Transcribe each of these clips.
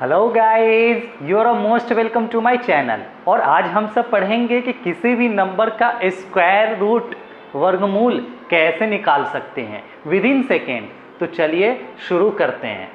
Hello guys, you are most welcome to my channel. और आज हम सब पढ़ेंगे कि किसी भी नंबर का स्क्वायर रूट वर्गमूल कैसे निकाल सकते हैं विद इन सेकेंड। तो चलिए शुरू करते हैं।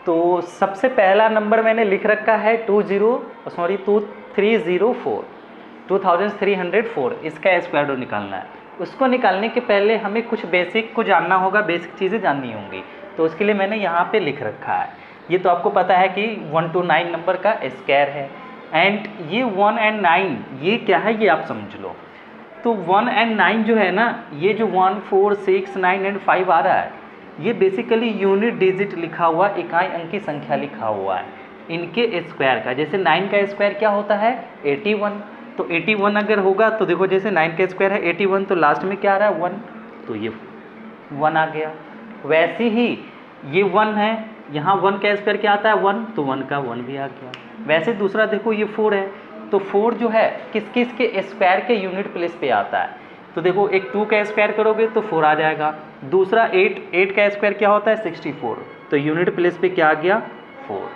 तो सबसे पहला नंबर मैंने लिख रखा है 2304। इसका स्क्वायर रूट निकालना है। उसको निकालने के पहले हमें कुछ बेसिक को जानना होगा, बेसिक चीज़ें जाननी होंगी। तो उसके लिए मैंने यहाँ पे लिख रखा है। ये तो आपको पता है कि 1 to 9 नंबर का स्क्वायर है। एंड ये 1 and 9 ये क्या है, ये आप समझ लो। तो 1 and 9 जो है ना, ये जो 1, 4, 6, 9 and 5 आ रहा है, ये बेसिकली यूनिट डिजिट लिखा हुआ, इकाई अंकी संख्या लिखा हुआ है इनके स्क्वायर का। जैसे 9 का स्क्वायर क्या होता है 81। तो 81 अगर होगा तो देखो, जैसे 9 का स्क्वायर है 81, तो लास्ट में क्या आ रहा है 1, तो ये 1 आ गया। वैसे ही ये 1 है, यहाँ 1 का स्क्वायर क्या आता है 1, तो 1 का 1 भी आ गया। वैसे दूसरा देखो ये 4 है, तो 4 जो है किस किस के स्क्वायर के यूनिट प्लेस पे आता है। तो देखो एक 2 का स्क्वायर करोगे तो 4 आ जाएगा। दूसरा 8 का स्क्वायर क्या होता है 64, तो यूनिट प्लेस पे क्या आ गया 4।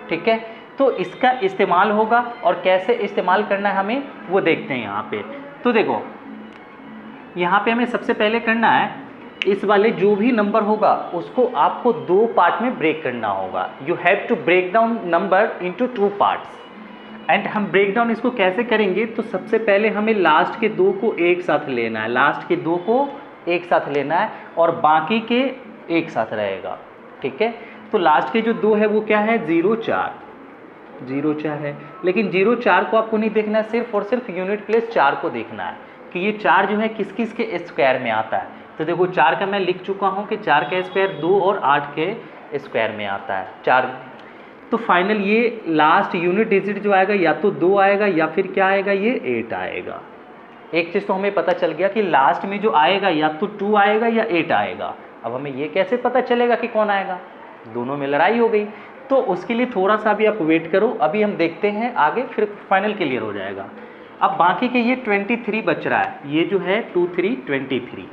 ठीक है, तो इसका इस्तेमाल होगा और कैसे इस्तेमाल करना है हमें वो देखते हैं यहाँ पे। तो देखो यहाँ पे हमें सबसे पहले करना है, इस वाले जो भी नंबर होगा उसको आपको 2 पार्ट में ब्रेक करना होगा। You have to break down number into 2 parts. And हम ब्रेक डाउन इसको कैसे करेंगे, तो सबसे पहले हमें लास्ट के 2 को एक साथ लेना है, लास्ट के 2 को एक साथ लेना है और बाकी के एक साथ रहेगा। ठीक है, तो लास्ट के जो 2 है वो क्या है 0 4 है। लेकिन 0 4 को आपको नहीं देखना है, सिर्फ और सिर्फ यूनिट प्लेस 4 को देखना है कि ये 4 जो है किस किस के स्क्वायर में आता है। तो देखो 4 का मैं लिख चुका हूँ कि 4 का स्क्वायर 2 और 8 के स्क्वायर में आता है 4। तो फाइनल ये लास्ट यूनिट डिजिट जो आएगा या तो 2 आएगा या फिर क्या आएगा ये 8 आएगा। एक चीज़ तो हमें पता चल गया कि लास्ट में जो आएगा या तो 2 आएगा या 8 आएगा। अब हमें ये कैसे पता चलेगा कि कौन आएगा, दोनों में लड़ाई हो गई। तो उसके लिए थोड़ा सा भी आप वेट करो, अभी हम देखते हैं आगे, फिर फाइनल क्लियर हो जाएगा। अब बाकी के ये 23 बच रहा है, ये जो है 2 3 23।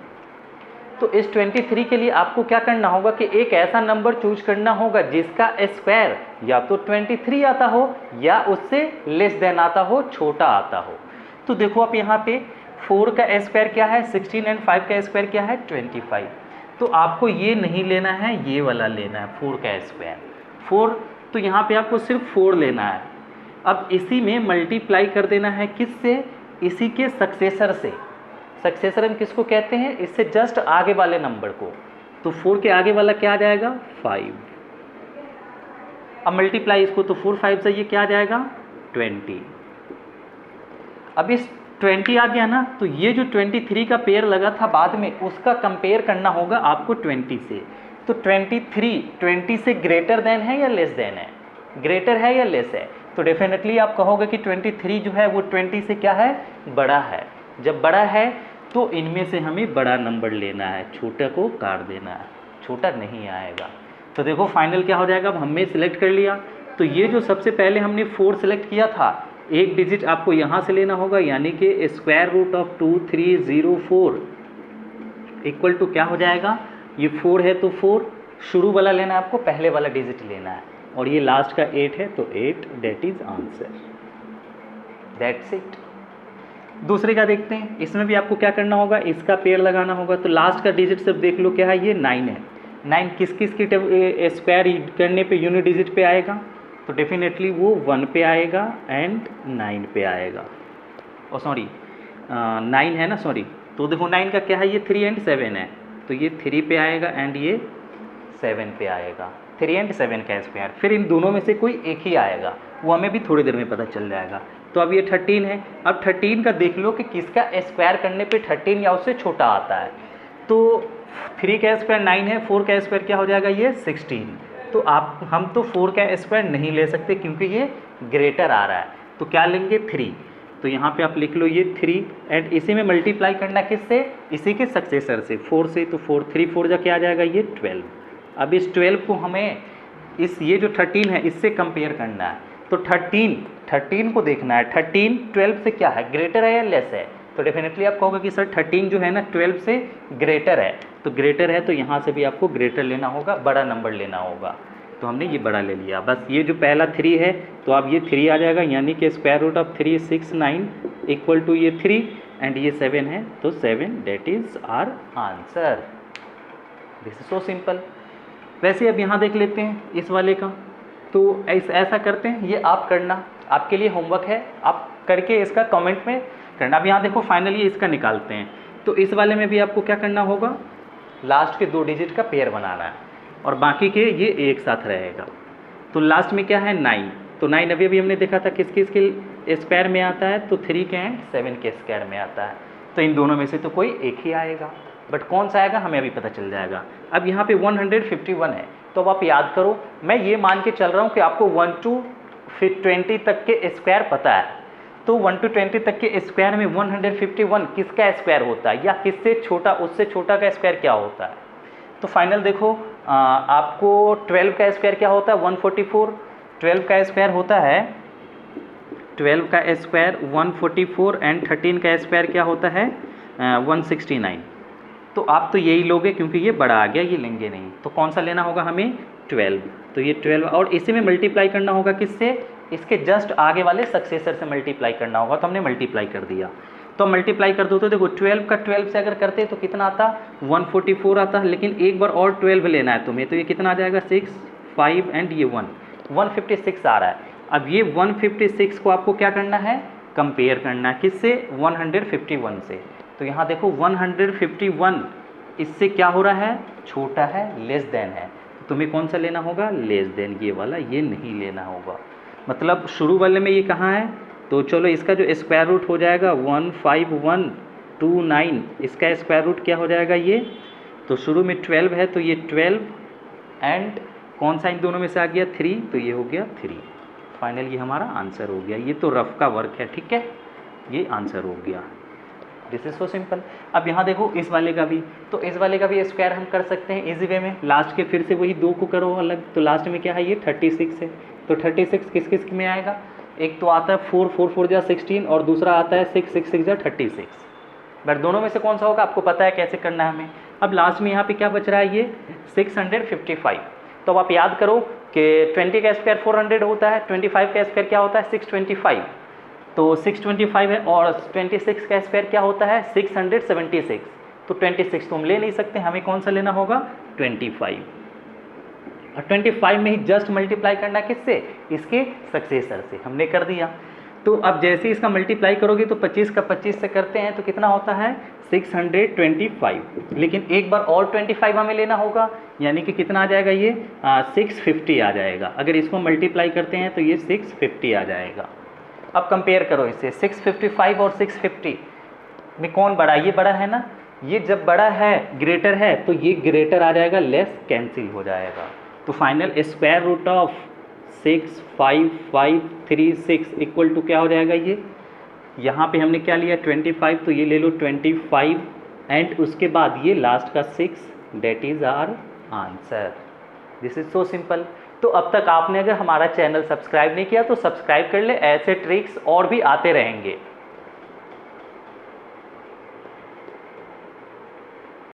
तो इस 23 के लिए आपको क्या करना होगा कि एक ऐसा नंबर चूज करना होगा जिसका स्क्वायर या तो 23 आता हो या उससे लेस देन आता हो, छोटा आता हो। तो देखो आप यहाँ पे 4 का स्क्वायर क्या है 16 एंड 5 का स्क्वायर क्या है 25। तो आपको ये नहीं लेना है, ये वाला लेना है 4 का स्क्वायर 4। तो यहाँ पे आपको सिर्फ 4 लेना है। अब इसी में मल्टीप्लाई कर देना है किससे, इसी के सक्सेसर से। सक्सेसर हम किसको कहते हैं, इससे जस्ट आगे वाले नंबर को। तो 4 के आगे वाला क्या आ जाएगा 5। अब मल्टीप्लाई इसको, तो 4 5 से ये क्या आ जाएगा 20। अब इस 20 आ गया ना, तो ये जो 23 का पेयर लगा था बाद में, उसका कंपेयर करना होगा आपको 20 से। तो 23 20 से ग्रेटर देन है या लेस देन है, ग्रेटर है या लेस है। तो डेफिनेटली आप कहोगे कि 23 जो है वो 20 से क्या है बड़ा है। जब बड़ा है तो इनमें से हमें बड़ा नंबर लेना है, छोटा को काट देना है, छोटा नहीं आएगा। तो देखो फाइनल क्या हो जाएगा, अब हमने सिलेक्ट कर लिया। तो ये जो सबसे पहले हमने 4 सिलेक्ट किया था, एक डिजिट आपको यहाँ से लेना होगा, यानी कि square root of 2304 equal to क्या हो जाएगा, ये 4 है तो 4 शुरू वाला लेना है आपको, पहले वाला डिजिट लेना है। और ये लास्ट का 8 है तो 8, that is answer, that's it. दूसरे का देखते हैं, इसमें भी आपको क्या करना होगा, इसका पेयर लगाना होगा। तो लास्ट का डिजिट सब देख लो क्या है, ये 9 है। 9 किस किस की स्क्वायर करने पे यूनिट डिजिट पे आएगा, तो डेफिनेटली वो 1 पे आएगा एंड 9 पे आएगा। और सॉरी 9 है ना, सॉरी। तो देखो 9 का क्या है, ये 3 and 7 है, तो ये 3 पे आएगा एंड ये 7 पे आएगा। 3 and 7 का स्क्वायर, फिर इन दोनों में से कोई एक ही आएगा, वो हमें भी थोड़ी देर में पता चल जाएगा। तो अब ये 13 है। अब 13 का देख लो कि किसका स्क्वायर करने पे 13 या उससे छोटा आता है। तो 3 का स्क्वायर 9 है, 4 का स्क्वायर क्या हो जाएगा ये 16। तो हम तो 4 का स्क्वायर नहीं ले सकते क्योंकि ये ग्रेटर आ रहा है, तो क्या लेंगे 3। तो यहाँ पे आप लिख लो ये 3 एंड इसी में मल्टीप्लाई करना किससे, इसी के सक्सेसर से 4 से। तो 4 3 4 जा क्या आ जाएगा ये 12। अब इस 12 को हमें इस ये जो 13 है इससे कंपेयर करना है। तो 13 को देखना है, 13 12 से क्या है ग्रेटर है या लेस है। तो डेफिनेटली आप कहोगे कि सर 13 जो है ना 12 से ग्रेटर है। तो ग्रेटर है तो यहाँ से भी आपको ग्रेटर लेना होगा, बड़ा नंबर लेना होगा। तो हमने ये बड़ा ले लिया। बस ये जो पहला 3 है तो अब ये 3 आ जाएगा, यानी कि square root of 369 equal to ये 3 एंड ये 7 है तो 7, that is our answer. This is so simple. वैसे अब यहाँ देख लेते हैं इस वाले का, तो ऐसा करते हैं, ये आप करना, आपके लिए होमवर्क है, आप करके इसका कमेंट में करना। अब यहाँ देखो फाइनली इसका निकालते हैं, तो इस वाले में भी आपको क्या करना होगा, लास्ट के 2 डिजिट का पेयर बनाना है और बाकी के ये एक साथ रहेगा। तो लास्ट में क्या है 9, तो 9 अभी हमने देखा था किस किस के स्क्वायर में आता है, तो 3 के एंड 7 के स्क्वायर में आता है। तो इन दोनों में से तो कोई एक ही आएगा, बट कौन सा आएगा हमें अभी पता चल जाएगा। अब यहाँ पे 151 है, तो अब आप याद करो, मैं ये मान के चल रहा हूँ कि आपको 1 to 20 तक के स्क्वायर पता है, तो 1 to 20 तक के स्क्वायर में 151 किसका स्क्वायर होता है, या किससे छोटा, उससे छोटा का स्क्वायर क्या होता है। तो फाइनल देखो आपको 12 का स्क्वायर क्या होता है 144, 12 का स्क्वायर होता है 12 का स्क्वायर 144 एंड 13 का स्क्वायर क्या होता है 169। तो आप तो यही लोगे क्योंकि ये बड़ा आ गया, ये लेंगे नहीं, तो कौन सा लेना होगा हमें 12। तो ये 12 और इसी में मल्टीप्लाई करना होगा किससे, इसके जस्ट आगे वाले सक्सेसर से मल्टीप्लाई करना होगा। तो हमने मल्टीप्लाई कर दिया, तो मल्टीप्लाई कर दो तो देखो 12 का 12 से अगर करते तो कितना आता 144 आता, लेकिन एक बार और 12 लेना है तुम्हें, तो ये कितना आ जाएगा 6, 5 एंड ये 156 आ रहा है। अब ये 156 को आपको क्या करना है, कंपेयर करना है किससे 151 से। तो यहाँ देखो 151 इससे क्या हो रहा है, छोटा है, लेस देन है, तो तुम्हें कौन सा लेना होगा, लेस देन, ये वाला, ये नहीं लेना होगा। मतलब शुरू वाले में ये कहाँ है, तो चलो इसका जो स्क्वायर रूट हो जाएगा 15129, इसका स्क्वायर रूट क्या हो जाएगा ये, तो शुरू में 12 है तो ये 12 एंड कौन सा इन दोनों में से आ गया 3, तो ये हो गया 3। फाइनल ये हमारा आंसर हो गया। ये तो रफ का वर्क है, ठीक है, ये आंसर हो गया। This is so simple. अब यहाँ देखो इस वाले का भी, तो इस वाले का भी स्क्वायर हम कर सकते हैं इजी वे में, लास्ट के फिर से वही 2 को करो अलग, तो लास्ट में क्या है ये 36 है, तो 36 किस किस में आएगा, एक तो आता है 4 4 4 जा 16 और दूसरा आता है 6 6 6 जा 36, बट दोनों में से कौन सा होगा आपको पता है कैसे करना है हमें। अब लास्ट में यहाँ पे क्या बच रहा है ये 655, तो अब आप याद करो कि 20 का स्क्वायर 400 होता है, 25 का स्क्वायर क्या होता है 625, तो 625 है और 26 का स्क्वायर क्या होता है 676, तो 26 तो हम ले नहीं सकते, हमें कौन सा लेना होगा 25, और 25 में ही जस्ट मल्टीप्लाई करना किससे, इसके सक्सेसर से, हमने कर दिया। तो अब जैसे इसका मल्टीप्लाई करोगे तो 25 का 25 से करते हैं तो कितना होता है 625, लेकिन एक बार और 25 हमें लेना होगा, यानी कि कितना आ जाएगा ये 650 आ जाएगा। अगर इसको मल्टीप्लाई करते हैं तो ये 650 आ जाएगा। अब कंपेयर करो इसे 655 और 650 में कौन बड़ा, ये बड़ा है ना, ये जब बड़ा है ग्रेटर है तो ये ग्रेटर आ जाएगा, लेस कैंसिल हो जाएगा। तो final square root of 65536 equal to क्या हो जाएगा, ये यहाँ पे हमने क्या लिया 25, तो ये ले लो 25 एंड उसके बाद ये लास्ट का 6, that is our answer. This is so simple. तो अब तक आपने अगर हमारा चैनल सब्सक्राइब नहीं किया तो सब्सक्राइब कर ले, ऐसे ट्रिक्स और भी आते रहेंगे।